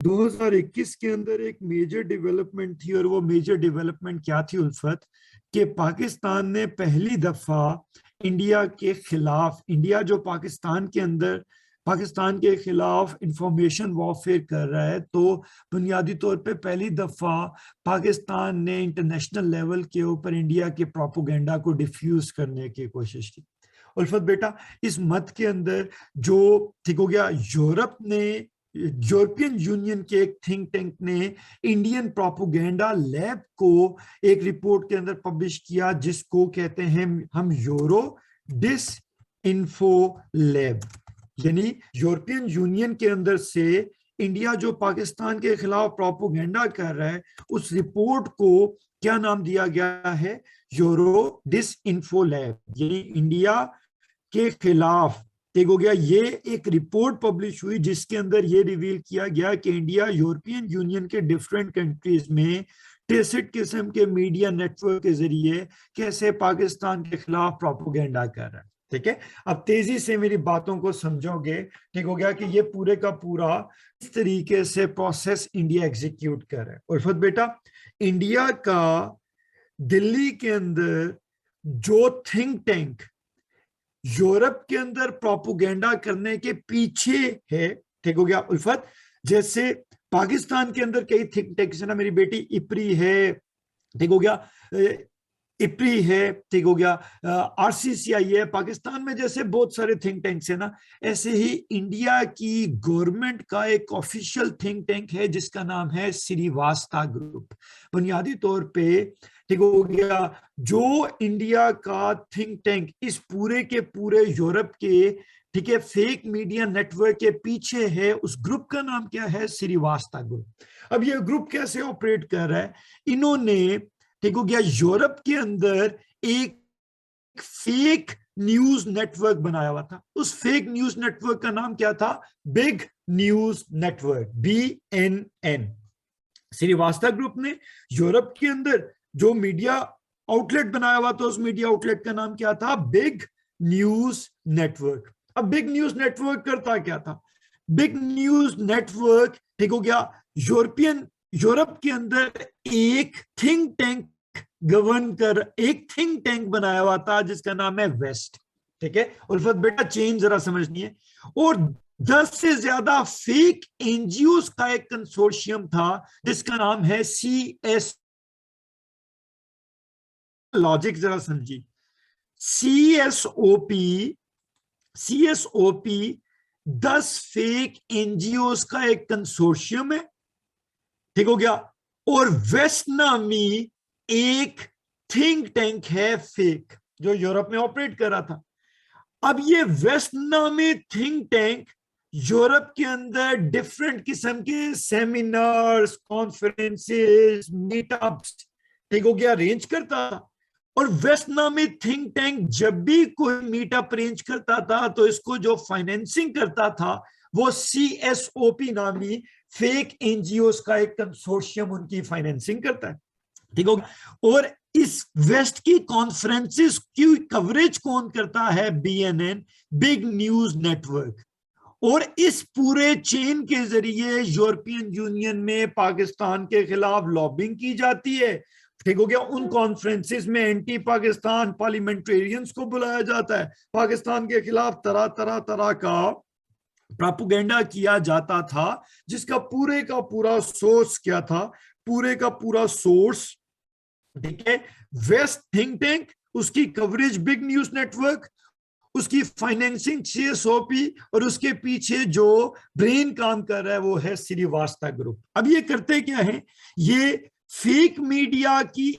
2021 के अंदर एक मेजर डेवलपमेंट थी, और वो मेजर डेवलपमेंट क्या थी उल्फत, कि पाकिस्तान ने पहली दफा इंडिया के खिलाफ, इंडिया जो पाकिस्तान के अंदर पाकिस्तान के खिलाफ इंफॉर्मेशन वॉरफेयर कर रहा है, तो बुनियादी तौर पे पहली दफा पाकिस्तान ने इंटरनेशनल लेवल के ऊपर इंडिया के प्रोपोगेंडा को डिफ्यूज करने की कोशिश की। उल्फत बेटा, इस मत के अंदर जो ठीक हो गया, यूरोपियन यूनियन के एक थिंक टैंक ने इंडियन प्रोपोगेंडा लैब को एक रिपोर्ट के अंदर पब्लिश किया, जिसको कहते हैं हम यूरो डिस इन्फो लैब। यानी यूरोपियन यूनियन के अंदर से इंडिया जो पाकिस्तान के खिलाफ प्रोपोगेंडा कर रहा है, उस रिपोर्ट को क्या नाम दिया गया है? Euro disinfo lab. यानी इंडिया के खिलाफ ठीक हो गया, ये एक रिपोर्ट पब्लिश हुई जिसके अंदर ये रिवील किया गया कि इंडिया यूरोपियन यूनियन के डिफरेंट कंट्रीज में टेसिट किस्म के मीडिया नेटवर्क के जरिए कैसे पाकिस्तान के खिलाफ प्रोपोगेंडा कर रहा है। ठीक है, अब तेजी से मेरी बातों को समझोगे, ठीक हो गया, कि ये पूरे का पूरा इस तरीके से प्रोसेस इंडिया एग्जीक्यूट कर रहा है। उल्फत बेटा, इंडिया का दिल्ली के अंदर जो थिंक टैंक यूरोप के अंदर प्रोपोगेंडा करने के पीछे है, ठीक हो गया उल्फत, जैसे पाकिस्तान के अंदर कई थिंक टैंक्स है ना मेरी बेटी, इप्री है, ठीक हो गया, इप्री है, ठीक हो गया, आरसीसीआई है। पाकिस्तान में जैसे बहुत सारे थिंक टैंक्स है ना, ऐसे ही इंडिया की गवर्नमेंट का एक ऑफिशियल थिंक टैंक है जिसका नाम है श्रीवास्तव ग्रुप। बुनियादी तौर पे ठीक हो गया, जो इंडिया का थिंक टैंक इस पूरे के पूरे यूरोप के ठीक है फेक मीडिया नेटवर्क के पीछे है, उस ग्रुप का नाम क्या है? श्रीवास्तव ग्रुप। अब ये ग्रुप कैसे ऑपरेट कर रहा है? इन्होंने ठीक हो गया यूरोप के अंदर एक फेक न्यूज नेटवर्क बनाया हुआ था। उस फेक न्यूज नेटवर्क का नाम क्या था? Big news network, BNN। Srivastava group ने यूरोप के अंदर जो मीडिया आउटलेट बनाया हुआ था, उस मीडिया आउटलेट का नाम क्या था? Big news network. अब बिग न्यूज नेटवर्क करता क्या था? बिग न्यूज नेटवर्क ठीक हो गया, यूरोप के अंदर एक थिंक टैंक एक थिंक टैंक बनाया हुआ था जिसका नाम है वेस्ट। ठीक है उल्फत बेटा, चेंज जरा समझनी है। और 10 से ज्यादा फेक एनजीओ का एक कंसोर्शियम था जिसका नाम है CS। लॉजिक जरा समझिए, CSOP 10 फेक एनजीओ का एक कंसोर्शियम है, ठीक हो गया, और वेस्ट नामी एक थिंक टैंक है फेक जो यूरोप में ऑपरेट कर रहा था। अब ये वेस्ट नामी थिंक टैंक यूरोप के अंदर डिफरेंट किस्म के सेमिनार्स, कॉन्फ्रेंसेस, मीटअप्स ठीक हो गया अरेंज करता था। और वेस्ट नामी थिंक टैंक जब भी कोई मीटअप अरेंज करता था तो इसको जो फाइनेंसिंग करता था वो CSOP नामी फेक एनजीओ का एक कंसोर्शियम उनकी फाइनेंसिंग करता है, ठीक हो। और इस वेस्ट की कॉन्फ्रेंसेस की कवरेज कौन करता है? BNN, big news network. और इस पूरे चेन के जरिए यूरोपियन यूनियन में पाकिस्तान के खिलाफ लॉबिंग की जाती है, ठीक हो गया। उन कॉन्फ्रेंसेस में एंटी पाकिस्तान पार्लियामेंटेरियंस को बुलाया जाता है, पाकिस्तान के खिलाफ तरह तरह तरह का प्रोपेगेंडा किया जाता था, जिसका पूरे का पूरा सोर्स क्या था? पूरे का पूरा सोर्स ठीक है वेस्ट थिंक टैंक, उसकी कवरेज बिग न्यूज नेटवर्क, उसकी फाइनेंसिंग CSOP, और उसके पीछे जो ब्रेन काम कर रहा है वो है श्रीवास्तव ग्रुप। अब ये करते क्या है? ये फेक मीडिया की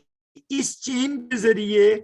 इस चेन के जरिए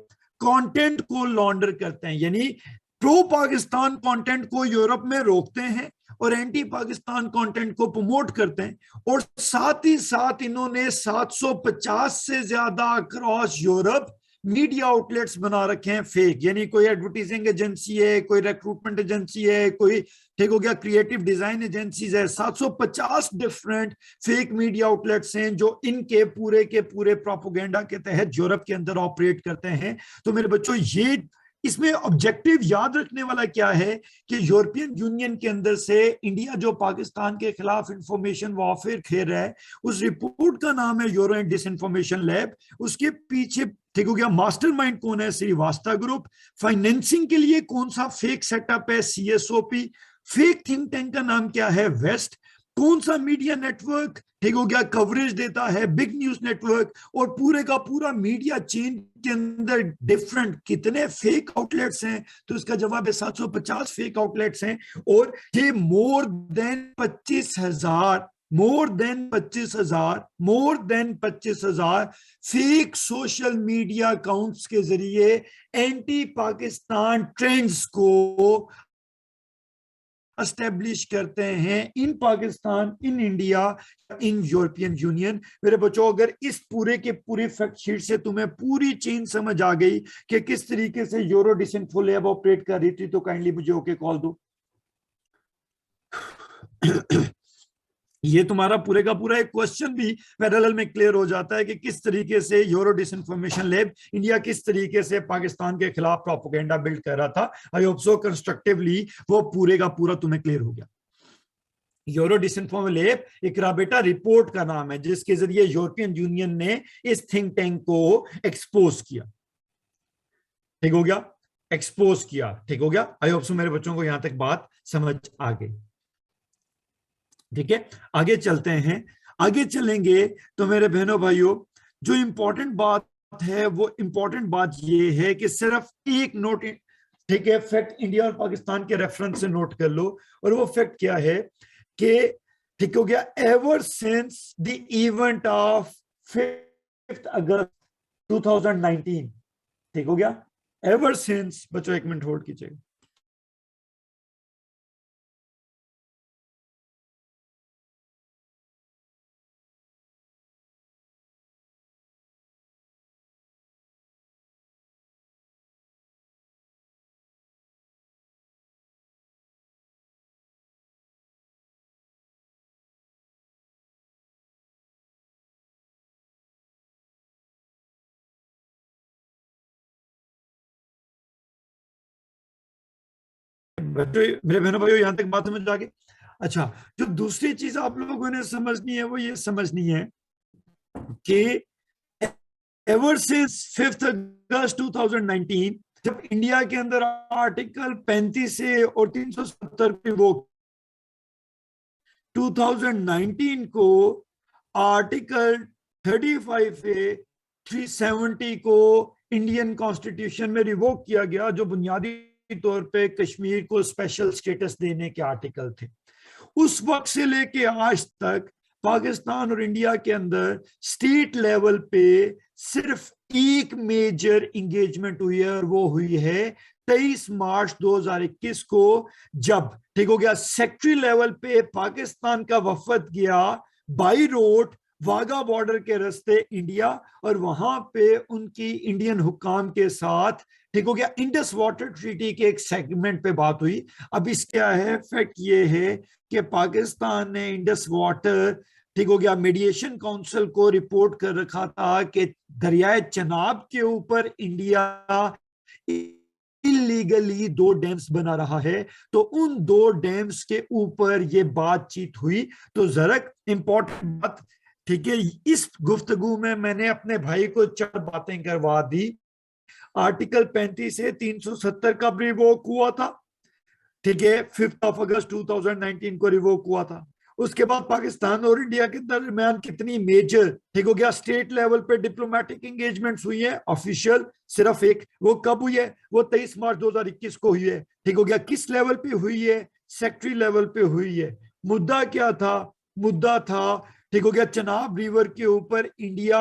कंटेंट को लॉन्डर करते हैं, यानी प्रो पाकिस्तान कंटेंट को यूरोप में रोकते हैं और एंटी पाकिस्तान कंटेंट को प्रमोट करते हैं। और साथ ही साथ इन्होंने 750 से ज्यादा अक्रॉस यूरोप मीडिया आउटलेट्स बना रखे हैं फेक, यानी कोई एडवर्टाइजिंग एजेंसी है, कोई रिक्रूटमेंट एजेंसी है, कोई ठीक हो गया क्रिएटिव डिजाइन एजेंसीज है। 750 डिफरेंट फेक मीडिया आउटलेट्स हैं जो इनके पूरे के पूरे प्रोपोगेंडा के तहत यूरोप के अंदर ऑपरेट करते हैं। तो मेरे बच्चों, ये इसमें ऑब्जेक्टिव याद रखने वाला क्या है कि यूरोपियन यूनियन के अंदर से इंडिया जो पाकिस्तान के खिलाफ इंफॉर्मेशन वॉरफेयर खेल रहा है, उस रिपोर्ट का नाम है यूरो एंड डिसइंफॉर्मेशन लैब। उसके पीछे ठीक हो गया मास्टरमाइंड कौन है, श्रीवास्तव ग्रुप। फाइनेंसिंग के लिए कौन सा फेक सेटअप है, सीएसओपी। फेक थिंक टैंक का नाम क्या है, वेस्ट। कौन सा मीडिया नेटवर्क ठीक हो गया कवरेज देता है, बिग न्यूज नेटवर्क। और पूरे का पूरा मीडिया चेन के अंदर डिफरेंट कितने फेक आउटलेट्स हैं, तो इसका जवाब है 750 फेक आउटलेट्स हैं। और ये more than 25,000 fake social media accounts के जरिए एंटी पाकिस्तान ट्रेंड्स को एस्टेब्लिश करते हैं in Pakistan, in India, in European union. मेरे बच्चों, अगर इस पूरे के पूरे फैक्ट शीट से तुम्हें पूरी चेन समझ आ गई कि किस तरीके से यूरो डिसइंफो लैब ऑपरेट कर रही थी, तो काइंडली मुझे ओके कॉल दो। ये तुम्हारा पूरे का पूरा एक क्वेश्चन भी पैरेलल में क्लियर हो जाता है कि किस तरीके से यूरो डिसइंफॉर्मेशन लैब इंडिया किस तरीके से पाकिस्तान के खिलाफ प्रोपेगेंडा बिल्ड कर रहा था। आई होप सो कंस्ट्रक्टिवली वो पूरे का पूरा तुम्हें क्लियर हो गया। यूरो डिसइंफॉर्मेशन लैब इकरा बेटा रिपोर्ट का नाम है जिसके जरिए यूरोपियन यूनियन ने इस थिंक टैंक को एक्सपोज किया। ठीक हो गया, एक्सपोज किया, ठीक हो गया। आई होप सो मेरे बच्चों को यहां तक बात समझ आ गई। ठीक है, आगे चलते हैं। आगे चलेंगे तो मेरे बहनों भाइयों, जो इंपॉर्टेंट बात है वो इंपॉर्टेंट बात ये है कि सिर्फ एक नोट, ठीक है, फैक्ट इंडिया और पाकिस्तान के रेफरेंस से नोट कर लो। और वो फैक्ट क्या है कि ठीक हो गया, ever since the event of 5 अगस्त 2019, ठीक हो गया, एवर सिंस, बच्चों एक मिनट होल्ड कीजिएगा। मेरे बहनों भाइयों यहां तक बात समझ आ गई। अच्छा, जो दूसरी चीज आप लोगों ने समझनी है वो ये समझनी है कि एवर सिंस 5 अगस्त 2019, जब इंडिया के अंदर आर्टिकल 35 से और 370 की वो 2019 को आर्टिकल 35 से 370 को इंडियन कॉन्स्टिट्यूशन में रिवोक किया गया, जो बुनियादी तौर पे कश्मीर को स्पेशल स्टेटस देने के आर्टिकल थे। उस वक्त से लेके आज तक पाकिस्तान और इंडिया के अंदर स्टेट लेवल पे सिर्फ एक मेजर इंगेजमेंट हुई है, और वो हुई है 23 मार्च 2021 को, जब ठीक हो गया सेक्रेटरी लेवल पे पाकिस्तान का वफद गया बाई रोड वाघा बॉर्डर के रास्ते इंडिया, और वहां पे उनकी इंडियन हुक्काम के साथ ठीक हो गया इंडस वाटर ट्रीटी के एक सेगमेंट पे बात हुई। अब इस क्या है, फैक्ट ये है कि पाकिस्तान ने इंडस वाटर ठीक हो गया मीडिएशन काउंसिल को रिपोर्ट कर रखा था कि दरियाए चनाब के ऊपर इंडिया इलीगली 2 डैम्स बना रहा है, तो उन 2 डैम्स के ऊपर ये बातचीत हुई। तो जरा इंपॉर्टेंट बात, ठीक है, इस गुफ्तगू में मैंने अपने भाई को 4 बातें करवा दी। आर्टिकल 35 से 370 कब रिवोक हुआ था, ठीक है, 5 अगस्त 2019 को रिवोक हुआ था। उसके बाद पाकिस्तान और इंडिया के दरमियान कितनी मेजर ठीक हो गया स्टेट लेवल पे डिप्लोमेटिक एंगेजमेंट्स हुई है, ऑफिशियल सिर्फ एक, वो कब हुई है, वो 23 मार्च 2021 को हुई है। ठीक हो गया, किस लेवल पे हुई है, सेक्रेटरी लेवल पे हुई है। मुद्दा क्या था, मुद्दा था ठीक हो गया चनाब रिवर के ऊपर इंडिया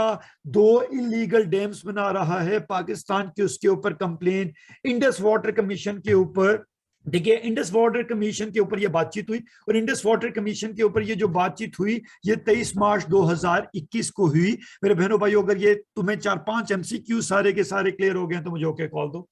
2 इलीगल डैम्स बना रहा है, पाकिस्तान की उसके ऊपर कंप्लेन इंडस वाटर कमीशन के ऊपर, देखिए इंडस वाटर कमीशन के ऊपर ये बातचीत हुई। और इंडस वाटर कमीशन के ऊपर ये जो बातचीत हुई ये 23 मार्च 2021 को हुई। मेरे बहनों भाइयों, अगर ये तुम्हें 4-5 एमसीक्यू सारे के सारे क्लियर हो गए तो मुझे ओके कॉल दो।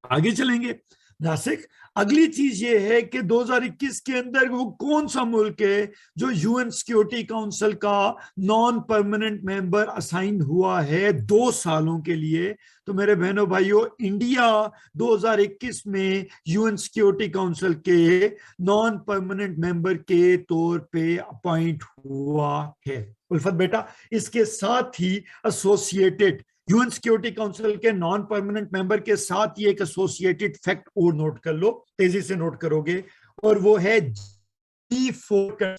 आगे चलेंगे। नासिक। अगली चीज ये है कि 2021 के अंदर वो कौन सा मुल्क है जो यूएन सिक्योरिटी काउंसिल का नॉन परमानेंट मेंबर असाइन हुआ है 2 सालों के लिए। तो मेरे बहनों भाइयों, इंडिया 2021 में यूएन सिक्योरिटी काउंसिल के नॉन परमानेंट मेंबर के तौर पे अपॉइंट हुआ है। उल्फत बेटा, इसके साथ ही एसोसिएटेड यूएन सिक्योरिटी काउंसिल के नॉन परमानेंट मेंबर के साथ ये एक एसोसिएटेड फैक्ट और नोट कर लो, तेजी से नोट करोगे, और वो है G4।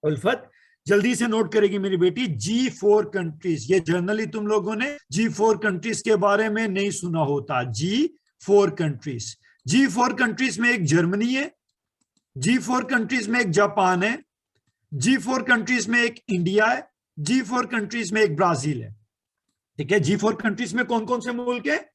उल्फत जल्दी से नोट करेगी मेरी बेटी, G4 कंट्रीज। ये जनरली तुम लोगों ने G4 कंट्रीज के बारे में नहीं सुना होता। G4 कंट्रीज, G4 कंट्रीज में एक जर्मनी है, G4 कंट्रीज में एक जापान है, G4 कंट्रीज में एक इंडिया है, G4 कंट्रीज में एक ब्राजील है। ठीक है, G4 कंट्रीज में कौन कौन से मुल्क है?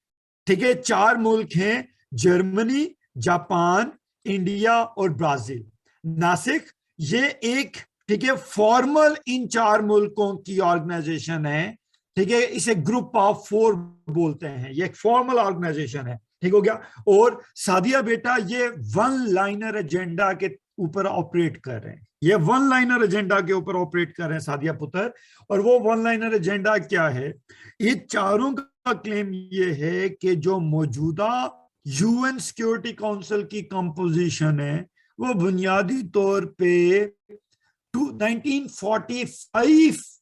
ठीक है, 4 मुल्क हैं, जर्मनी, जापान, इंडिया और ब्राजील। नासिक, ये एक, ठीक है, फॉर्मल इन 4 मुल्कों की ऑर्गेनाइजेशन है। ठीक है, इसे ग्रुप ऑफ 4 बोलते हैं, ये एक फॉर्मल ऑर्गेनाइजेशन है। ठीक हो गया। और सादिया बेटा, ये वन लाइनर एजेंडा के ऊपर ऑपरेट कर रहे हैं, ये वन लाइनर एजेंडा के ऊपर ऑपरेट कर रहे हैं सादिया पुत्र। और वो वन लाइनर एजेंडा क्या है? ये चारों का क्लेम ये है कि जो मौजूदा यूएन सिक्योरिटी काउंसिल की कंपोजिशन है वो बुनियादी तौर पे 1945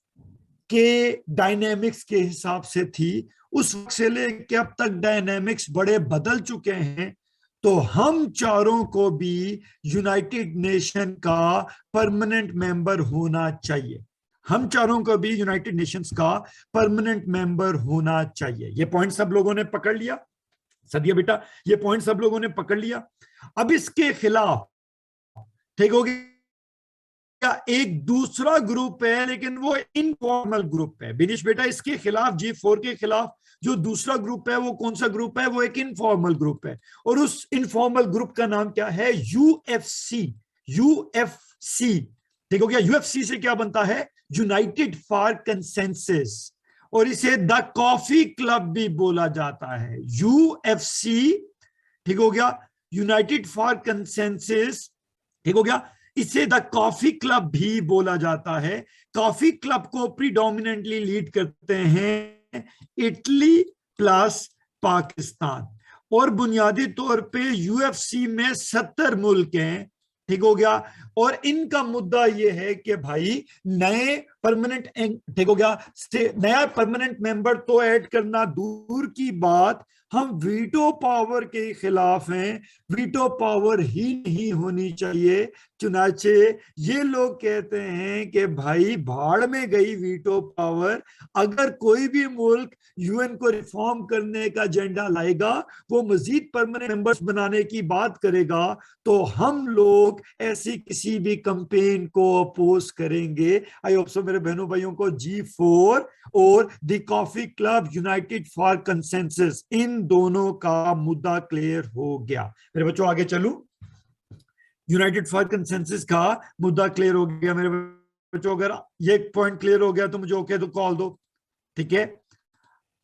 के डायनेमिक्स के हिसाब से थी। उस वक्त से लेके अब तक डायनेमिक्स बड़े बदल चुके हैं। तो हम चारों को भी यूनाइटेड नेशन का परमानेंट मेंबर होना चाहिए, हम चारों को भी यूनाइटेड नेशंस का परमानेंट मेंबर होना चाहिए। ये पॉइंट सब लोगों ने पकड़ लिया सदिया बेटा, ये पॉइंट सब लोगों ने पकड़ लिया। अब इसके खिलाफ, ठीक हो गया, एक दूसरा ग्रुप है, लेकिन वो इनफॉर्मल ग्रुप है। बिनीश बेटा, इसके खिलाफ, G4 के खिलाफ जो दूसरा ग्रुप है वो कौन सा ग्रुप है? वो एक इनफॉर्मल ग्रुप है। और उस इनफॉर्मल ग्रुप का नाम क्या है? UFC। UFC, ठीक हो गया। UFC से क्या बनता है? यूनाइटेड फॉर कंसेंसस, और इसे द कॉफी क्लब भी बोला जाता है। UFC, ठीक हो गया, यूनाइटेड फॉर कंसेंसस, ठीक हो गया, इसे द कॉफी क्लब भी बोला जाता है। कॉफी क्लब को प्रीडोमिनेंटली लीड करते हैं इटली प्लस पाकिस्तान, और बुनियादी तौर पे UFC में 70 मुल्क हैं। ठीक हो गया। और इनका मुद्दा यह है कि भाई नए परमानेंट, ठीक हो गया, नया परमानेंट मेंबर तो ऐड करना दूर की बात, हम वीटो पावर के खिलाफ हैं। वीटो पावर ही नहीं होनी चाहिए। चुनाचे ये लोग कहते हैं कि भाई भाड़ में गई वीटो पावर। अगर कोई भी मुल्क यूएन को रिफॉर्म करने का एजेंडा लाएगा, वो मजीद परमानेंट मेंबर्स बनाने की बात करेगा, तो हम लोग ऐसी किसी भी कैंपेन को अपोज करेंगे। आई होप सो मेरे बहनों भाइयों को G4 और the coffee club united for consensus, इन दोनों का मुद्दा क्लियर हो गया। मेरे बच्चों आगे चलूं, यूनाइटेड फॉर कंसेंसस का मुद्दा क्लियर हो गया मेरे बच्चों। अगर ये पॉइंट क्लियर हो गया तो मुझे ओके तो कॉल दो, ठीक है।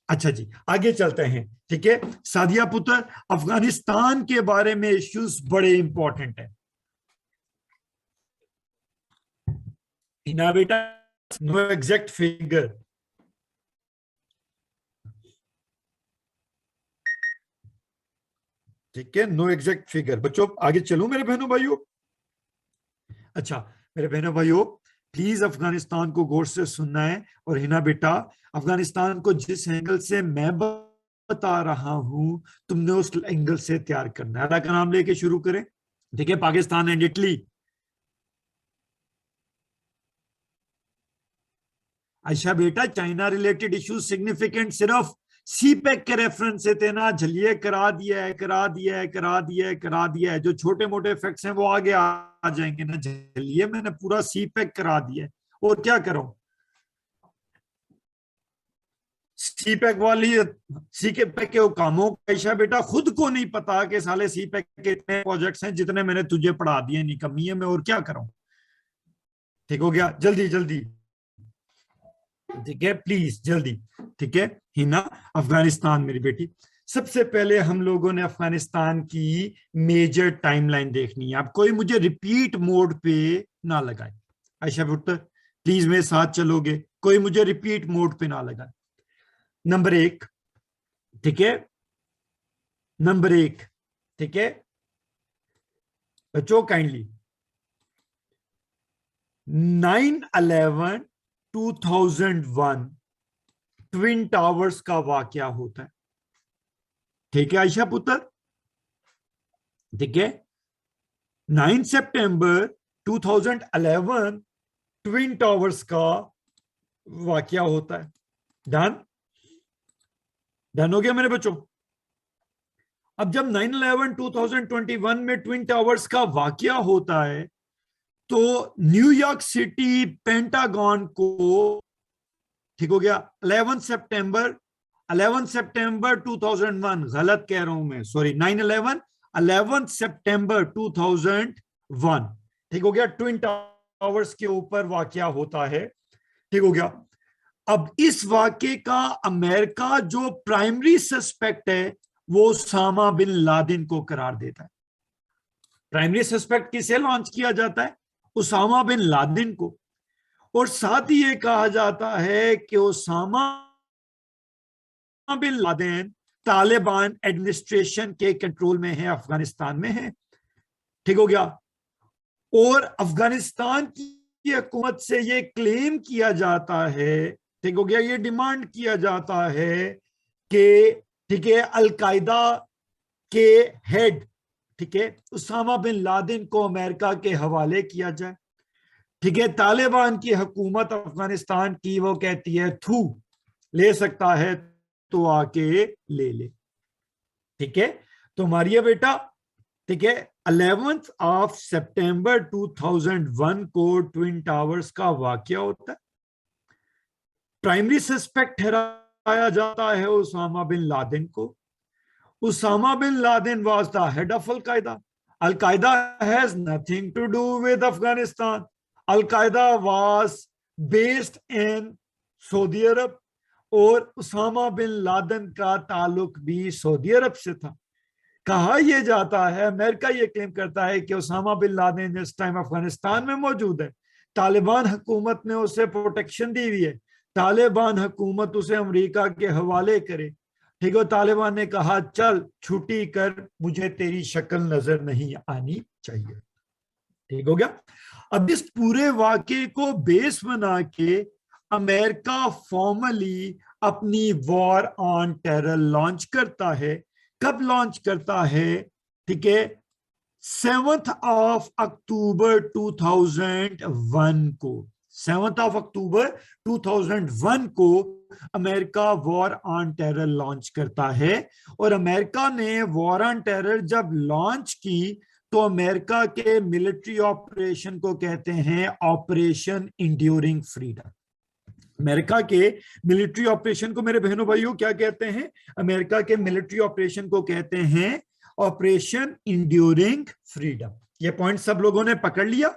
अच्छा जी, आगे चलते हैं। ठीक है सादिया पुत्र, अफगानिस्तान के बारे में इश्यूज बड़े इंपॉर्टेंट है ना बेटा। नो एग्जैक्ट फिगर, ठीक है, नो एग्जैक्ट फिगर। बच्चों आगे चलूं मेरे बहनों भाइयों। अच्छा मेरे बहनों भाइयों, प्लीज अफगानिस्तान को गौर से सुनना है। और हिना बेटा, अफगानिस्तान को जिस एंगल से मैं बता रहा हूं, तुमने उस एंगल से तैयार करना है। अल्लाह का नाम लेके शुरू करें। ठीक है, पाकिस्तान एंड इटली। अच्छा बेटा, चाइना रिलेटेड इश्यूज सिग्निफिकेंट सिर्फ सीपैक के रेफरेंस से थे ना। झलिए करा दिया है, करा दिया है, करा दिया है, करा दिया है। जो छोटे मोटे फैक्ट्स हैं वो आगे आ जाएंगे ना। झलिए मैंने पूरा सीपैक करा दिया है, और क्या करूं। सीपैक वाली, सीपैक के कामों का ईशा बेटा खुद को नहीं पता कि साले सीपैक के इतने प्रोजेक्ट्स हैं जितने मैंने तुझे पढ़ा दिए। निकम्मी है मैं, और क्या करूं। ठीक हो गया, जल्दी जल्दी, ठीक है प्लीज जल्दी। ठीक है हिना, अफगानिस्तान मेरी बेटी, सबसे पहले हम लोगों ने अफगानिस्तान की मेजर टाइमलाइन देखनी है। अब कोई मुझे रिपीट मोड पे ना लगाए। आयशा भुट्टर प्लीज मेरे साथ चलोगे, कोई मुझे रिपीट मोड पे ना लगाए। नंबर एक, ठीक है, नंबर एक, ठीक है बच्चों, काइंडली 9/11/2001 ट्विन टावर्स का वाकया होता है। ठीक है आयशा पुत्र, ठीक है, 9 सितंबर 2011 ट्विन टावर्स का वाकया होता है। डन, डन हो गया मेरे बच्चों। अब जब 9/11/2021 में ट्विन टावर्स का वाकया होता है तो न्यूयॉर्क सिटी पेंटागन को, ठीक हो गया, 11 सितंबर 2001, गलत कह रहा हूं मैं, सॉरी, 9/11 11 सितंबर 2001, ठीक हो गया, ट्विन टावर्स के ऊपर वाकया होता है। ठीक हो गया। अब इस वाकये का अमेरिका जो प्राइमरी सस्पेक्ट है वो उसामा बिन लादेन को करार देता है। प्राइमरी सस्पेक्ट किसे लॉन्च किया जाता है? उसामा बिन लादेन को। और साथ ही ये कहा जाता है कि Osama bin Laden Taliban administration के कंट्रोल में है, अफगानिस्तान में है। ठीक हो गया। और अफगानिस्तान की हुकूमत से ये क्लेम किया जाता है, ठीक हो गया, ये डिमांड किया जाता है कि, ठीक है, अलकायदा के हेड, ठीक है, उसामा बिन लादेन को अमेरिका के हवाले किया जाए। ठीक है, तालिबान की हुकूमत अफगानिस्तान की वो कहती है थू ले सकता है तो आके ले ले। ठीक है, तो मारिया बेटा, ठीक है, 11 सितंबर 2001 को ट्विन टावर्स का वाकया होता है। प्राइमरी सस्पेक्ट ठहराया जाता है उसामा बिन लादेन को। Osama bin Laden was the head of Al-Qaeda. Al-Qaeda has nothing to do with Afghanistan. Al-Qaeda was based in Saudi Arab और उसामा बिन लादेन का ताल्लुक भी सऊदी अरब से था। कहा यह जाता है, अमेरिका ये क्लेम करता है कि उसामा बिन लादेन इस टाइम अफगानिस्तान में मौजूद है, तालिबान हुकूमत ने उसे प्रोटेक्शन दी हुई है, तालिबान हुकूमत उसे अमेरिका के हवाले करे। ठीक है, तालिबान ने कहा चल छुट्टी कर, मुझे तेरी शक्ल नजर नहीं आनी चाहिए। ठीक हो गया। अब इस पूरे वाकये को बेस बना के अमेरिका फॉर्मली अपनी वॉर ऑन टेरर लॉन्च करता है। कब लॉन्च करता है? ठीक है, 7 अक्टूबर 2001 को, 7 अक्टूबर 2001 को America war on terror launch करता है। और अमेरिका ने वॉर ऑन टेरर जब लॉन्च की तो अमेरिका के मिलिट्री ऑपरेशन को कहते हैं ऑपरेशन इंड्यूरिंग फ्रीडम। अमेरिका के मिलिट्री ऑपरेशन को मेरे बहनों भाइयों क्या कहते हैं? अमेरिका के मिलिट्री ऑपरेशन को कहते हैं ऑपरेशन इंड्यूरिंग फ्रीडम। ये पॉइंट सब लोगों ने पकड़ लिया।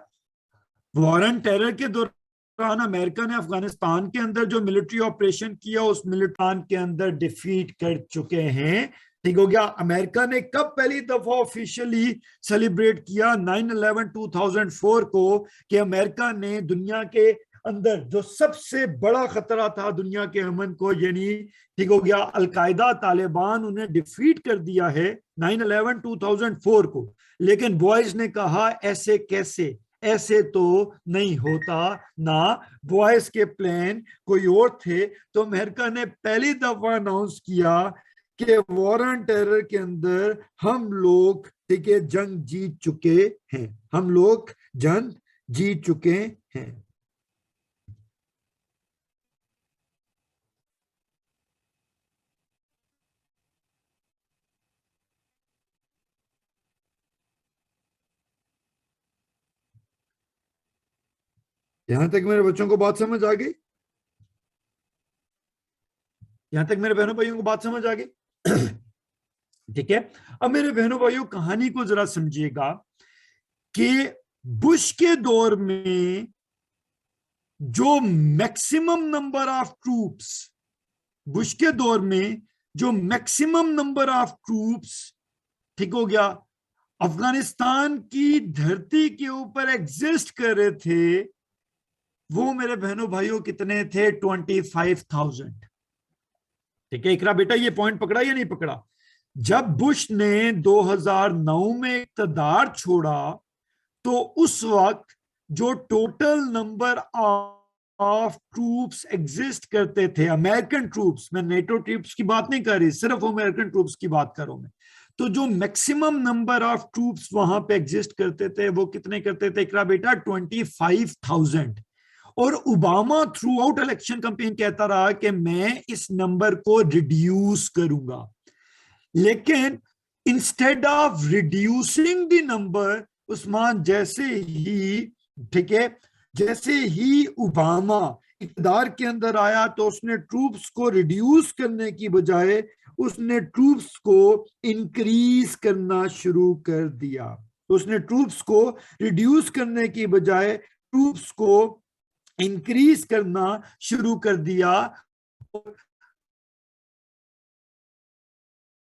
वॉर ऑन टेरर के दौरान अमेरिका ने अफगानिस्तान के अंदर जो मिलिट्री ऑपरेशन किया उस मिलिट्री के अंदर डिफीट कर चुके हैं। ठीक हो गया। अमेरिका ने कब पहली दफा ऑफिशियली सेलिब्रेट किया? 9/11/2004 को, कि अमेरिका ने दुनिया के अंदर जो सबसे बड़ा खतरा था दुनिया के अमन को, यानी ठीक हो गया अलकायदा, तालिबान, उन्हें डिफीट कर दिया है 9/11/2004 को। लेकिन बॉयज ने कहा ऐसे कैसे, ऐसे तो नहीं होता ना, बॉयज के प्लान कोई और थे। तो अमेरिका ने पहली दफा अनाउंस किया कि वॉर ऑन टेरर के अंदर हम लोग, ठीक है, जंग जीत चुके हैं, हम लोग जंग जीत चुके हैं। यहां तक मेरे बच्चों को बात समझ आ गई? यहां तक मेरे बहनों भाइयों को बात समझ आ गई? ठीक है। अब मेरे बहनों भाइयों कहानी को जरा समझिएगा कि बुश के दौर में जो maximum number of troops, Bush के दौर में जो मैक्सिमम नंबर ऑफ ट्रूप्स, ठीक हो गया, अफगानिस्तान की धरती के ऊपर एग्जिस्ट कर रहे थे, वो मेरे बहनों भाइयों कितने थे? 25,000। ठीक है इकरा बेटा, ये पॉइंट पकड़ा या नहीं पकड़ा? जब बुश ने 2009 में इक़्तिदार छोड़ा तो उस वक्त जो total number of troops exist करते थे, अमेरिकन ट्रूप्स, मैं नेटो ट्रूप्स की बात नहीं कर रही, सिर्फ अमेरिकन ट्रूप्स की बात कर रहा हूं मैं, तो जो मैक्सिमम नंबर ऑफ ट्रूप्स वहां पे एग्जिस्ट करते थे वो कितने करते थे इकरा बेटा? 25,000। और Obama through out election campaign कहता रहा कि मैं इस नंबर को रिड्यूस करूंगा, लेकिन instead of reducing the number, Usman, जैसे ही, ठीक है, जैसे ही ओबामा इक़्तिदार के अंदर आया तो उसने ट्रूप्स को रिड्यूस करने की बजाय उसने ट्रूप्स को इंक्रीज करना शुरू कर दिया। तो उसने ट्रूप्स को रिड्यूस करने की बजाय ट्रूप्स को इंक्रीज करना शुरू कर दिया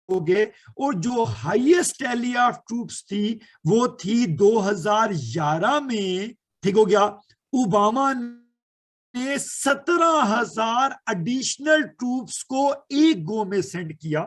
हो गए। और जो हाईएस्ट टैली ऑफ ट्रूप्स थी वो थी 2011 में, ठीक हो गया, ओबामा ने 17,000 एडिशनल ट्रूप्स को एक गो में सेंड किया,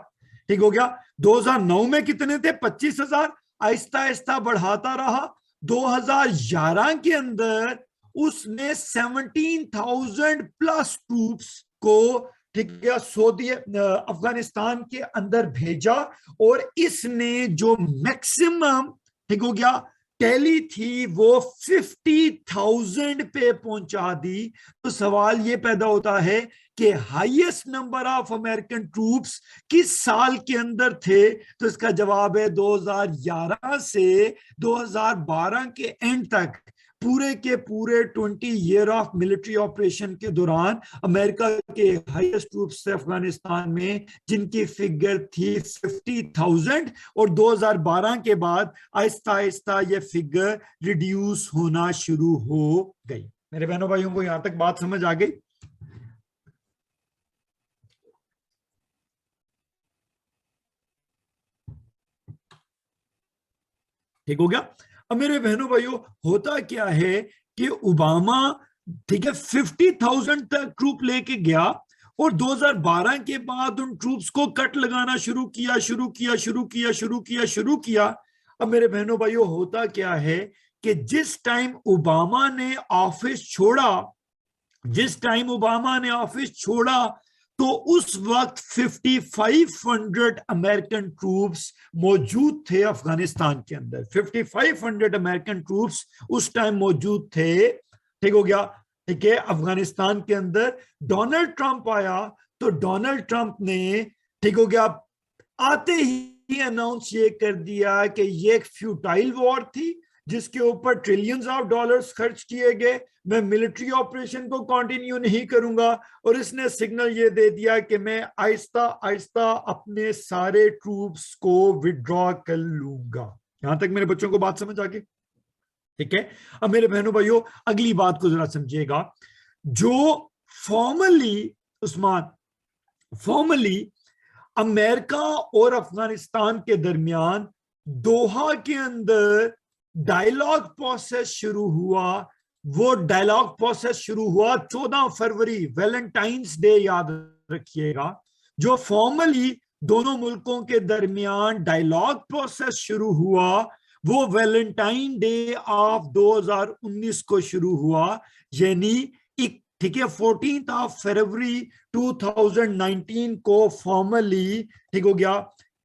ठीक हो गया। 2009 में कितने थे? 25,000, आहिस्ता आहिस्ता बढ़ाता रहा। 2011 के अंदर उसने 17,000 प्लस ट्रूप्स को, ठीक है, सऊदी अफगानिस्तान के अंदर भेजा। और इसने जो मैक्सिमम, ठीक हो गया, टैली थी वो 50,000 पे पहुंचा दी। तो सवाल ये पैदा होता है कि highest number of American troops किस साल के अंदर थे? तो इसका जवाब है 2011 से 2012 के एंड तक, पूरे के पूरे 20 ईयर ऑफ मिलिट्री ऑपरेशन के दौरान अमेरिका के हाईएस्ट ट्रूप्स थे अफगानिस्तान में, जिनकी फिगर थी 50,000। और 2012 के बाद आहिस्ता आहिस्ता ये फिगर रिड्यूस होना शुरू हो गई। मेरे बहनों भाइयों को यहां तक बात समझ आ गई? ठीक हो गया। अब मेरे बहनों भाइयों, होता क्या है कि ओबामा, ठीक है, 50,000 तक ट्रूप लेके गया और 2012 के बाद उन ट्रूप्स को कट लगाना शुरू किया। अब मेरे बहनों भाइयों, होता क्या है कि जिस टाइम ओबामा ने ऑफिस छोड़ा तो उस वक्त 5,500 अमेरिकन ट्रूप्स मौजूद थे अफगानिस्तान के अंदर। 5,500 अमेरिकन ट्रूप्स उस टाइम मौजूद थे, ठीक हो गया, ठीक है, अफगानिस्तान के अंदर। डोनाल्ड ट्रंप आया तो डोनाल्ड ट्रंप ने, ठीक हो गया, आते ही अनाउंस ये कर दिया कि ये एक फ्यूटाइल वॉर थी जिसके ऊपर ट्रिलियंस ऑफ डॉलर्स खर्च किए गए, मैं मिलिट्री ऑपरेशन को कंटिन्यू नहीं करूंगा। और इसने सिग्नल ये दे दिया कि मैं आहिस्ता आहिस्ता अपने सारे ट्रूप्स को विड्रॉ कर लूंगा। यहां तक मेरे बच्चों को बात समझ आ गई? ठीक है। अब मेरे बहनों भाइयों, अगली बात को जरा समझिएगा। जो फॉर्मली अमेरिका और अफगानिस्तान के दरमियान दोहा के अंदर डायलॉग प्रोसेस शुरू हुआ, वो डायलॉग प्रोसेस शुरू हुआ 14 फरवरी, वैलेंटाइंस डे, याद रखिएगा। जो फॉर्मली दोनों मुल्कों के दरमियान डायलॉग प्रोसेस शुरू हुआ वो वैलेंटाइन डे ऑफ 2019 को शुरू हुआ, यानी, ठीक है, 14 फरवरी 2019 को फॉर्मली, ठीक हो गया,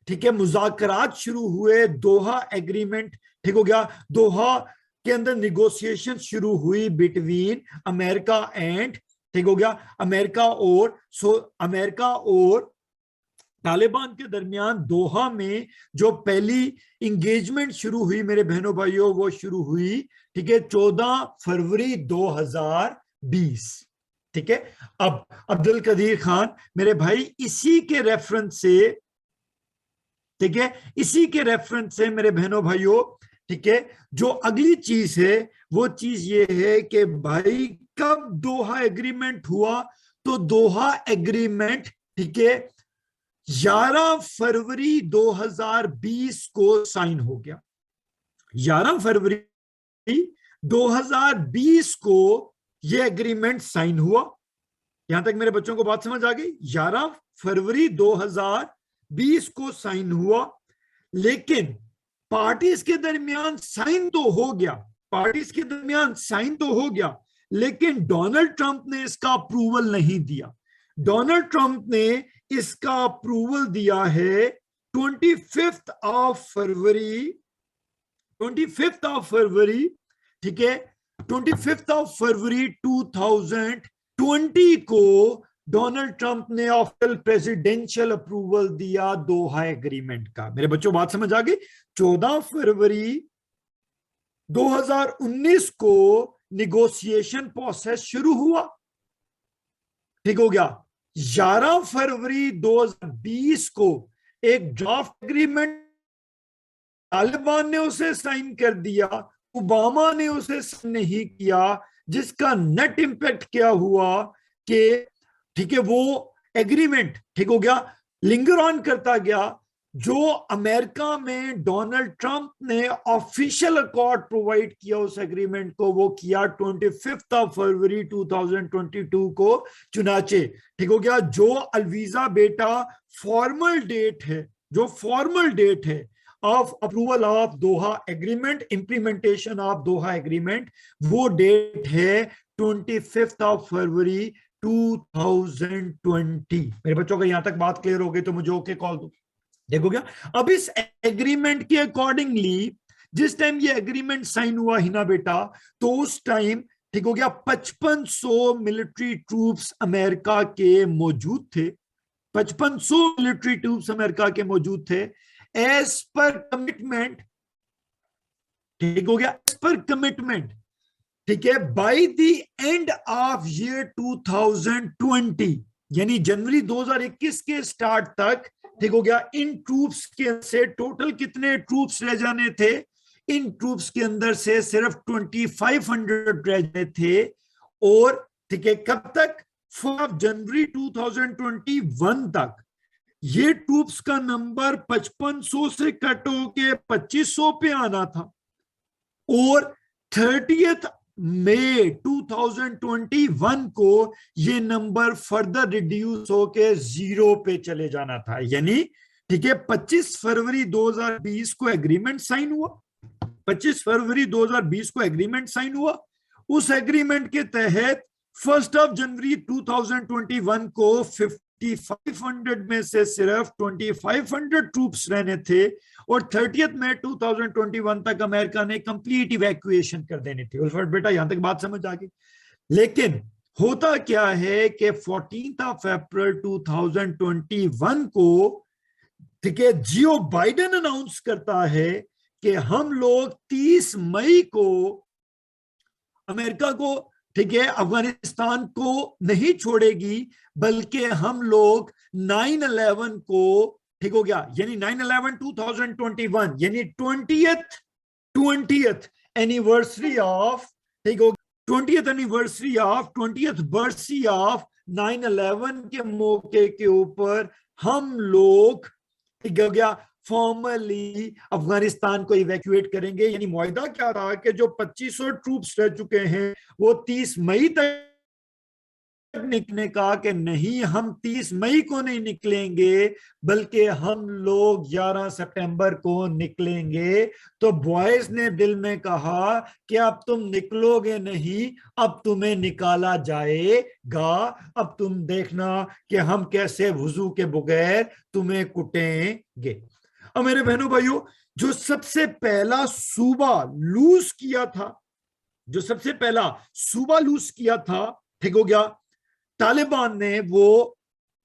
ठीक है, मुज़ाकरात शुरू हुए, दोहा एग्रीमेंट, ठीक हो गया, दोहा के अंदर निगोशिएशन शुरू हुई बिटवीन अमेरिका एंड, ठीक हो गया, अमेरिका और तालिबान के दरमियान दोहा में जो पहली इंगेजमेंट शुरू हुई मेरे बहनों भाइयों, वो शुरू हुई, ठीक है, 14 फरवरी 2020। ठीक है। अब अब्दुल कदीर खान मेरे भाई, इसी के रेफरेंस से, ठीक है, इसी के रेफरेंस से मेरे बहनों भाइयों, ठीक है, जो अगली चीज है वो चीज ये है कि भाई कब दोहा एग्रीमेंट हुआ? तो दोहा एग्रीमेंट, ठीक है, 11 फरवरी 2020 को साइन हो गया। 11 फरवरी 2020 को यह एग्रीमेंट साइन हुआ। यहां तक मेरे बच्चों को बात समझ आ गई? 11 फरवरी 2020 को साइन हुआ, लेकिन पार्टीज के दरमियान साइन तो हो गया, पार्टीज के दरमियान साइन तो हो गया, लेकिन डोनाल्ड ट्रंप ने इसका अप्रूवल नहीं दिया। डोनाल्ड ट्रंप ने इसका अप्रूवल दिया है 25 ऑफ फरवरी, 25 ऑफ फरवरी, ठीक है, 25 ऑफ फरवरी 2020 को डोनाल्ड ट्रंप ने ऑफिशियल प्रेसिडेंशियल अप्रूवल दिया दोहा एग्रीमेंट का। मेरे बच्चों बात समझ आ गई? 14 फरवरी 2019 को निगोशिएशन प्रोसेस शुरू हुआ, ठीक हो गया। 11 फरवरी 2020 को एक ड्राफ्ट एग्रीमेंट तालिबान ने उसे साइन कर दिया, ओबामा ने उसे साइन नहीं किया, जिसका नेट इंपैक्ट क्या हुआ कि ठीक है वो एग्रीमेंट ठीक हो गया, लिंगर ऑन करता गया। जो अमेरिका में डोनाल्ड ट्रंप ने ऑफिशियल अकॉर्ड प्रोवाइड किया उस एग्रीमेंट को, वो किया 25 ऑफ फरवरी 2022 को चुनाचे, ठीक हो गया। जो अलवीजा बेटा फॉर्मल डेट है, जो फॉर्मल डेट है of approval of Doha agreement, implementation of Doha agreement, वो डेट है 25 ऑफ फरवरी 2020। मेरे बच्चों को यहां तक बात क्लियर हो गई तो मुझे ओके कॉल दो। देखो क्या, अब इस एग्रीमेंट के अकॉर्डिंगली जिस टाइम ये एग्रीमेंट साइन हुआ हिना बेटा, तो उस टाइम ठीक हो गया 5500 मिलिट्री ट्रूप्स अमेरिका के मौजूद थे, 5500 मिलिट्री ट्रूप्स अमेरिका के मौजूद थे एज पर कमिटमेंट, ठीक हो गया, एज पर कमिटमेंट, ठीक है। By the end of year 2020 यानी जनवरी 2021 के स्टार्ट तक, ठीक हो गया, इन ट्रूप्स के से टोटल कितने ट्रूप्स रह जाने थे? इन ट्रूप्स के अंदर से सिर्फ 2500 रह जाने थे। और ठीक है कब तक? 4 जनवरी 2021 तक ये ट्रूप्स का नंबर 5500 से कट होके 2500 पे आना था, और 30 मई 2021 को ये नंबर फर्दर रिड्यूस होके 0 पे चले जाना था। यानी ठीक है 25 फरवरी 2020 को एग्रीमेंट साइन हुआ, 25 फरवरी 2020 को एग्रीमेंट साइन हुआ। उस एग्रीमेंट के तहत 1 ऑफ जनवरी 2021 को 5500 में से सिर्फ 2500 ट्रूप्स रहने थे, और 30 मई 2021 तक अमेरिका ने कंप्लीट इवैक्यूएशन कर देनी थी। उल्फत बेटा यहां तक बात समझ आ गई? लेकिन होता क्या है कि 14 ऑफ अप्रैल 2021 को ठीक है जियो बाइडेन अनाउंस करता है कि हम लोग 30 मई को अमेरिका को ठीक है अफगानिस्तान को नहीं छोड़ेगी, बल्कि हम लोग 9/11 को ठीक हो गया, यानी 9/11 2021 यानी 20th एनिवर्सरी ऑफ ठीक हो 20th anniversary of 20th बर्सी of 9/11 के मौके के ऊपर हम लोग ठीक हो गया फॉर्मली अफगानिस्तान को इवैक्यूएट करेंगे। यानी मुआहिदा क्या था कि जो 2500 ट्रूप्स रह चुके हैं वो 30 मई तक निकलने का कि नहीं, हम 30 मई को नहीं निकलेंगे बल्कि हम लोग 11 सितंबर को निकलेंगे। तो बॉयज ने दिल में कहा कि अब तुम निकलोगे नहीं, अब तुम्हें निकाला जाएगा, अब तुम देखना कि हम कैसे वुजू के बगैर तुम्हें कुटेंगे। अब मेरे बहनों भाइयों, जो सबसे पहला सूबा लूज किया था, जो सबसे पहला सूबा लूज किया था ठीक हो गया तालिबान ने, वो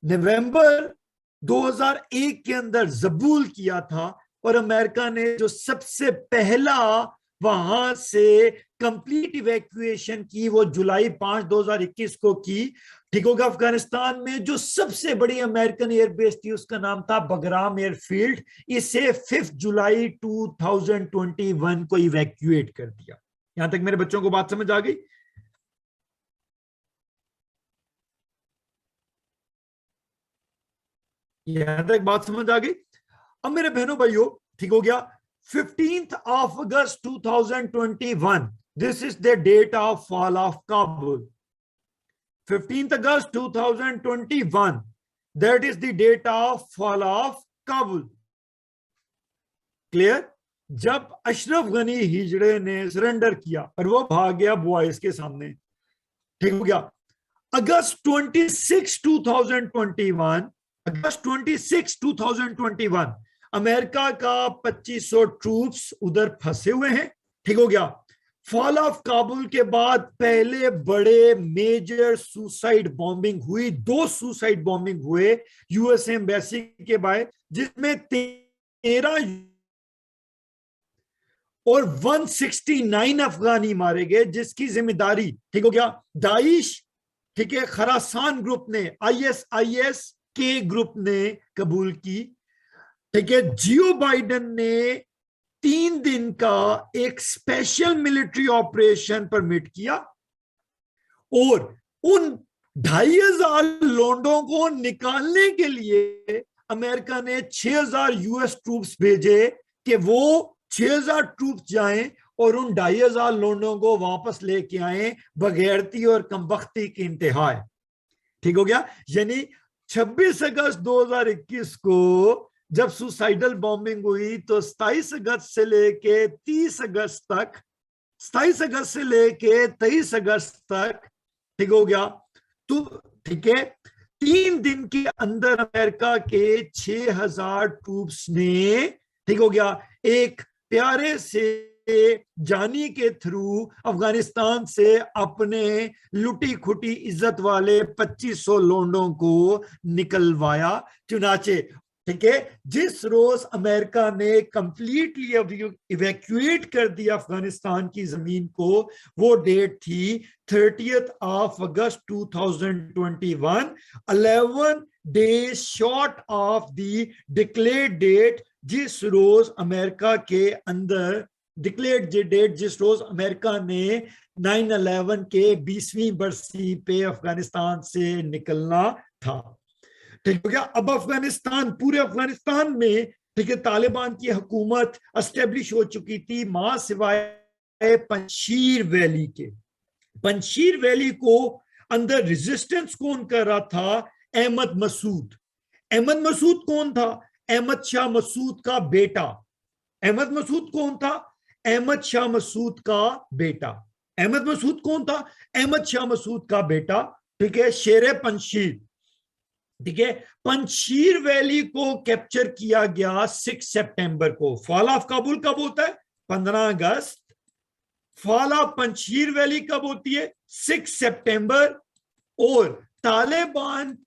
नवंबर 2001 के अंदर जबूल किया था, और अमेरिका ने जो सबसे पहला वहां से कंप्लीट इवैक्यूएशन की वो जुलाई 5 2021 को की, ठीक होगा। अफगानिस्तान में जो सबसे बड़ी अमेरिकन एयरबेस थी उसका नाम था बगराम एयरफील्ड, इसे 5 जुलाई 2021 को इवैक्यूएट कर दिया। यहां तक मेरे बच्चों को बात समझ आ गई? यहां तक बात समझ आ गई। अब मेरे बहनों भाइयों, ठीक हो गया, 15th of August 2021, this is the date of fall of Kabul. 15th August 2021, that is the date of fall of Kabul. Clear? जब अशरफ गनी हिजड़े ने सरेंडर किया और वो भाग गया बॉयज के सामने, ठीक हो गया। अगस्त 26, 2021, अगस्त 26, 2021, अमेरिका का 2500 ट्रूप्स उधर फंसे हुए हैं, ठीक हो गया। फॉल ऑफ काबुल के बाद पहले बड़े मेजर सुसाइड बॉम्बिंग हुई, 2 सुसाइड बॉम्बिंग हुए यूएस एम्बेसी के बाहर, जिसमें 13 और 169 अफगानी मारे गए, जिसकी जिम्मेदारी, ठीक हो गया, दाइश, ठीक है, खरासान ग्रुप ने, ISIS के ग्रुप ने कबूल की, ठीक है। जियो बाइडेन ने 3 दिन का एक स्पेशल मिलिट्री ऑपरेशन परमिट किया और उन 2500 लोंडों को निकालने के लिए अमेरिका ने 6000 यूएस ट्रूप्स भेजे कि वो 6000 ट्रूप्स जाएं और उन 2500 लोंडों को वापस लेके आए, बगैरती और कमबख्ती की इंतहा है, ठीक हो गया। यानी 26 अगस्त 2021 को जब सुसाइडल बॉम्बिंग हुई तो 27 अगस्त से लेके 30 अगस्त तक, 27 अगस्त से लेके 23 अगस्त तक, ठीक हो गया, तो ठीक है, 3 दिन के अंदर अमेरिका के 6000 ट्रूप्स ने, ठीक हो गया, एक प्यारे से जानी के थ्रू अफगानिस्तान से अपने लुटी खुटी इज्जत वाले 2500 लोंडों को निकलवाया। चुनाचे, ठीक है, जिस रोज अमेरिका ने कंप्लीटली इवैक्यूएट कर दिया अफगानिस्तान की जमीन को, वो डेट थी 30th of August 2021, 11 days short of the declared date, जिस रोज अमेरिका के अंदर डिक्लेयर्ड डेट, जिस रोज अमेरिका ने 9/11 के 20वीं बरसी पे अफगानिस्तान से निकलना था, ठीक हो गया। अब अफगानिस्तान, पूरे अफगानिस्तान में, ठीक है, तालिबान की हुकूमत एस्टेब्लिश हो चुकी थी, मां सिवाय पंशीर वैली के। पंशीर वैली को अंदर रेजिस्टेंस कौन कर रहा था? अहमद मसूद। अहमद मसूद कौन था? अहमद शाह मसूद का बेटा। अहमद मसूद कौन था? अहमद शाह मसूद का बेटा। अहमद मसूद कौन था? अहमद शाह मसूद का बेटा, ठीक है, शेर पंशीर, ठीक है। पंशीर वैली को कैप्चर किया गया 6 सितंबर को। फॉल ऑफ काबुल कब होता है? 15 अगस्त। फॉल ऑफ पंशीर वैली कब होती है? 6 सितंबर। और तालिबान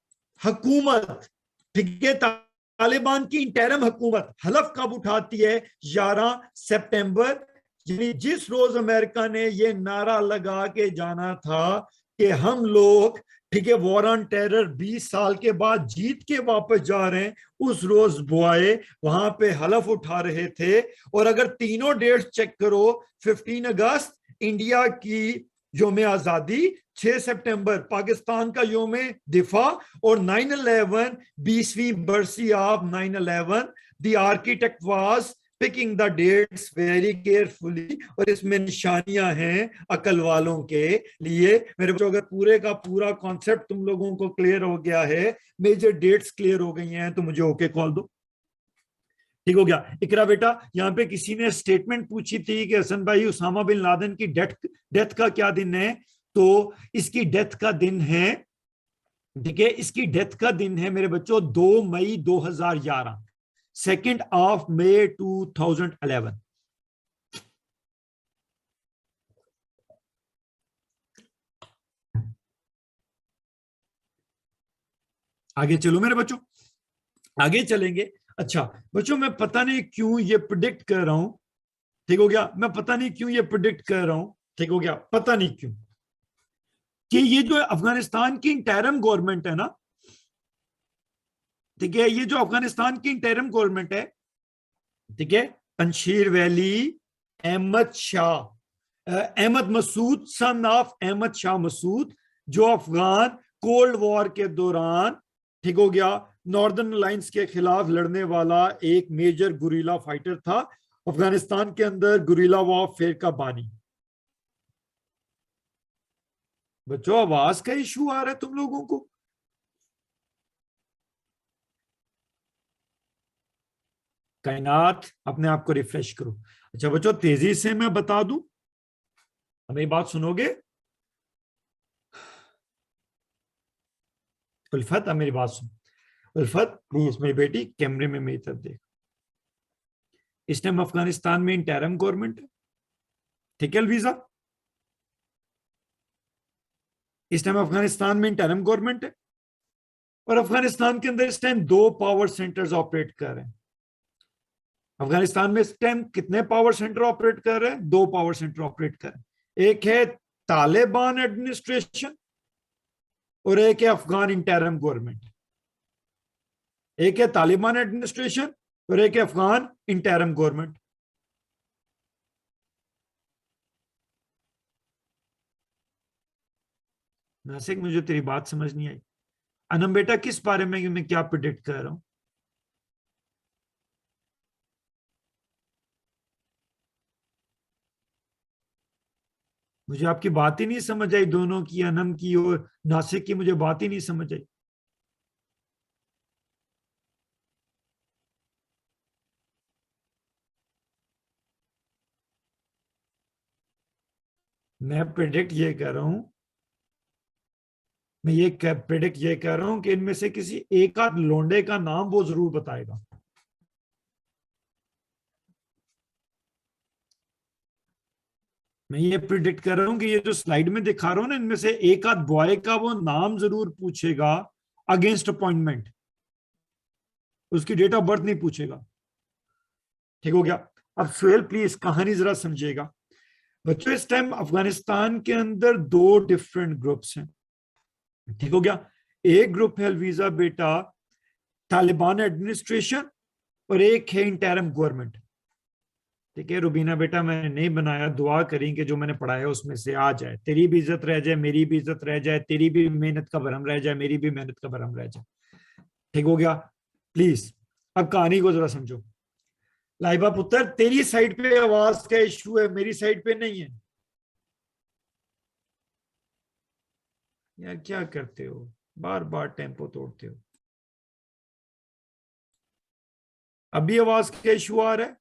हुकूमत, ठीक है, तालिबान की इंटरिम हुकूमत हलफ कब उठाती है? 11 सितंबर। यानी जिस रोज अमेरिका ने यह नारा लगा के जाना था कि हम लोग, ठीक है, वॉर ऑन टेरर 20 साल के बाद जीत के वापस जा रहे हैं, उस रोज बुआए वहां पे हलफ उठा रहे थे। और अगर तीनों डेट्स चेक करो, 15 अगस्त इंडिया की योम आजादी, 6 सितंबर पाकिस्तान का योम दिफा, और 9/11 20वीं बरसी of 9/11। The architect was picking the dates very carefully, और इसमें निशानियां हैं अकल वालों के लिए। मेरे बच्चों, अगर पूरे का पूरा कॉन्सेप्ट तुम लोगों को क्लियर हो गया है, मेजर डेट्स क्लियर हो गई हैं, तो मुझे ओके कॉल दो, ठीक हो गया। इकरा बेटा, यहाँ पे किसी ने स्टेटमेंट पूछी थी कि हसन भाई उसामा बिन लादेन की डेथ का क्या दिन है? तो इसकी डेथ का दिन है, ठीक है, इसकी डेथ का दिन है मेरे बच्चों 2 मई 2011, 2 May 2011। आगे चलो मेरे बच्चों, आगे चलेंगे। अच्छा बच्चों, मैं पता नहीं क्यों ये प्रिडिक्ट कर रहा हूं, ठीक हो गया, मैं पता नहीं क्यों ये प्रिडिक्ट कर रहा हूं, ठीक हो गया, पता नहीं क्यों, कि ये जो अफगानिस्तान की इंटरिम गवर्नमेंट है ना, ठीक है, ये जो अफगानिस्तान की इंटरिम गवर्नमेंट है, ठीक है, Panjshir valley, Ahmad Shah, Ahmad Massoud, son of Ahmad Shah Massoud, जो अफगान कोल्ड वॉर के दौरान, ठीक हो गया, नॉर्दर्न अलायंस के खिलाफ लड़ने वाला एक मेजर गुरिल्ला फाइटर था, अफगानिस्तान के अंदर गुरिल्ला वॉरफेयर का बानी। बच्चों आवाज का इशू आ रहा है तुम लोगों को? कायनात, अपने आप को रिफ्रेश करो। अच्छा बच्चों, तेजी से मैं बता दूं, मेरी बात सुनोगे? उल्फत अब मेरी बात सुन। उल्फत प्लीज मेरी बेटी कैमरे में मेरी तरफ देख। इस टाइम अफगानिस्तान में इंटरिम गवर्नमेंट है, ठीक है अलवीजा? इस टाइम अफगानिस्तान में इंटरिम गवर्नमेंट है, और अफगानिस्तान के अंदर इस टाइम दो पावर सेंटर्स ऑपरेट कर रहे हैं। अफगानिस्तान में इस टाइम कितने पावर सेंटर ऑपरेट कर रहे हैं? दो पावर सेंटर ऑपरेट कर रहे हैं। एक है तालिबान एडमिनिस्ट्रेशन और एक है अफगान इंटरिम गवर्नमेंट। एक है तालिबान एडमिनिस्ट्रेशन और एक है अफगान इंटरिम गवर्नमेंट। नासिक, मुझे तेरी बात समझ नहीं आई। अनम बेटा, किस बारे में मैं क्या प्रिडिक्ट कर रहा हूं? मुझे आपकी बात ही नहीं समझ आई, दोनों की, अनम की और नासिक की, मुझे बात ही नहीं समझ आई। मैं प्रिडिक्ट ये कर रहा हूं, मैं ये प्रिडिक्ट ये कर रहा हूं कि इनमें से किसी एक आध लोंडे का नाम वो जरूर बताएगा। मैं ये प्रिडिक्ट कर रहा हूं कि ये जो स्लाइड में दिखा रहा हूं ना, इनमें से एक आध बॉय का वो नाम जरूर पूछेगा अगेंस्ट अपॉइंटमेंट, उसकी डेट ऑफ बर्थ नहीं पूछेगा। ठीक हो गया? अब सुहेल प्लीज कहानी जरा समझिएगा। बच्चों इस टाइम अफगानिस्तान के अंदर दो डिफरेंट ग्रुप्स हैं, ठीक हो गया? एक ग्रुप है अलवीजा बेटा तालिबान एडमिनिस्ट्रेशन, और एक है इंटरिम गवर्नमेंट। ठीक है रुबीना बेटा, मैंने नहीं बनाया, दुआ करेंगे जो मैंने पढ़ाया उसमें से आ जाए, तेरी भी इज्जत रह जाए, मेरी भी इज्जत रह जाए, तेरी भी मेहनत का भरम रह जाए, मेरी भी मेहनत का भरम रह जाए। ठीक हो गया? प्लीज अब कहानी को जरा समझो। लाइबा पुत्र, तेरी साइड पे आवाज का इशू है, मेरी साइड पे नहीं है। यार क्या करते हो, बार बार टेम्पो तोड़ते हो। अभी आवाज का इशू आ रहा है?